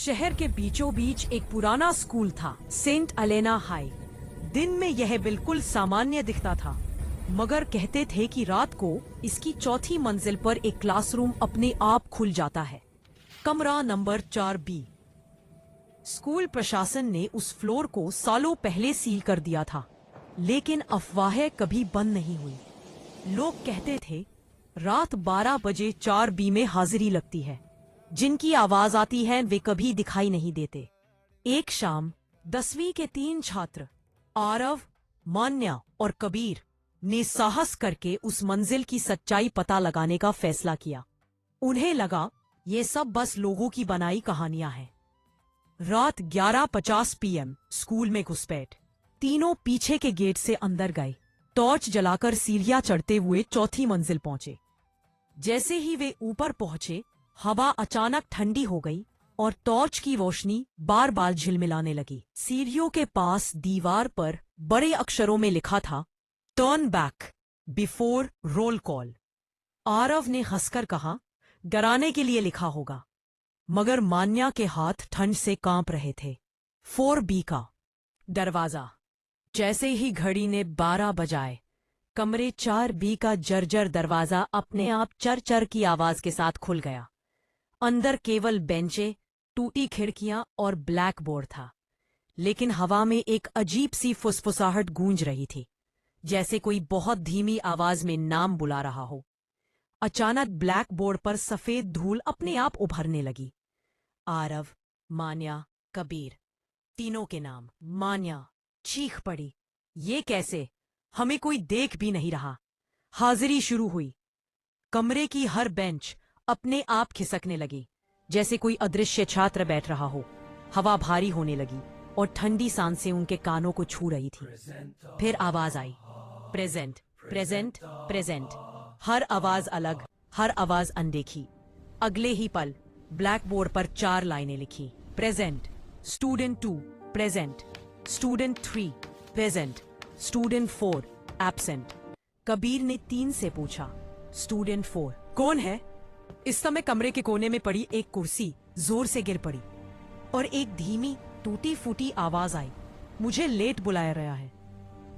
शहर के बीचों बीच एक पुराना स्कूल था, सेंट अलेना हाई। दिन में यह बिल्कुल सामान्य दिखता था, मगर कहते थे कि रात को इसकी चौथी मंजिल पर एक क्लासरूम अपने आप खुल जाता है। कमरा नंबर 4B। स्कूल प्रशासन ने उस फ्लोर को सालों पहले सील कर दिया था, लेकिन अफवाहें कभी बंद नहीं हुई। लोग कहते थे रात 12 बजे 4B में हाजिरी लगती है। जिनकी आवाज आती है वे कभी दिखाई नहीं देते। एक शाम 10वीं के 3 छात्र आरव, मान्या और कबीर ने साहस करके उस मंजिल की सच्चाई पता लगाने का फैसला किया। उन्हें लगा ये सब बस लोगों की बनाई कहानियां हैं। रात 11:50 PM स्कूल में घुसपैठ। तीनों पीछे के गेट से अंदर गए। टॉर्च जलाकर सीढ़ियां चढ़ते हुए चौथी मंजिल पहुंचे। जैसे ही वे ऊपर पहुंचे, हवा अचानक ठंडी हो गई और टॉर्च की रोशनी बार बार झिलमिलाने लगी। सीढ़ियों के पास दीवार पर बड़े अक्षरों में लिखा था, turn back before roll call. Aarav ने हंसकर कहा, डराने के लिए लिखा होगा, मगर मान्या के हाथ ठंड से कांप रहे थे। 4B का दरवाजा। जैसे ही घड़ी ने 12 बजाए, कमरे 4B का जर्जर दरवाजा अपने आप चर चर की आवाज के साथ खुल गया। अंदर केवल बेंचें, टूटी खिड़कियां और ब्लैक बोर्ड था, लेकिन हवा में एक अजीब सी फुसफुसाहट गूंज रही थी, जैसे कोई बहुत धीमी आवाज में नाम बुला रहा हो। अचानक ब्लैक बोर्ड पर सफेद धूल अपने आप उभरने लगी। आरव, मान्या, कबीर, तीनों के नाम। मान्या चीख पड़ी, ये कैसे? हमें कोई देख भी नहीं रहा। हाजिरी शुरू हुई। कमरे की हर बेंच अपने आप खिसकने लगी, जैसे कोई अदृश्य छात्र बैठ रहा हो। हवा भारी होने लगी और ठंडी सांसें उनके कानों को छू रही थी। फिर आवाज आई, प्रेजेंट, प्रेजेंट, प्रेजेंट। हर आवाज अलग, हर आवाज अनदेखी। अगले ही पल ब्लैक बोर्ड पर 4 लाइनें लिखी, present, student 2 present, student 3 present, student 4 absent. Kabir ने 3 से पूछा, स्टूडेंट 4 कौन है? इस समय कमरे के कोने में पड़ी एक कुर्सी जोर से गिर पड़ी और एक धीमी टूटी फूटी आवाज आई, मुझे लेट बुलाया गया है।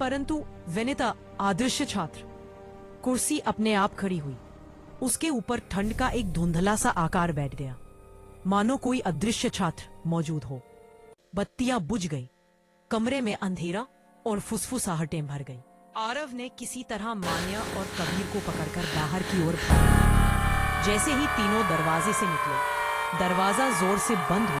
परंतु विनीता, अदृश्य छात्र। कुर्सी अपने आप खड़ी हुई। उसके ऊपर ठंड का एक धुंधला सा आकार बैठ गया, मानो कोई अदृश्य छात्र मौजूद हो। बत्तियां बुझ गई। कमरे में अंधेरा और फुसफुसाहटें भर गईं। आरव ने किसी तरह मान्या और कबीर को पकड़कर बाहर की ओर भागा। जैसे ही तीनों दरवाजे से निकले, दरवाजा जोर से बंद हुआ।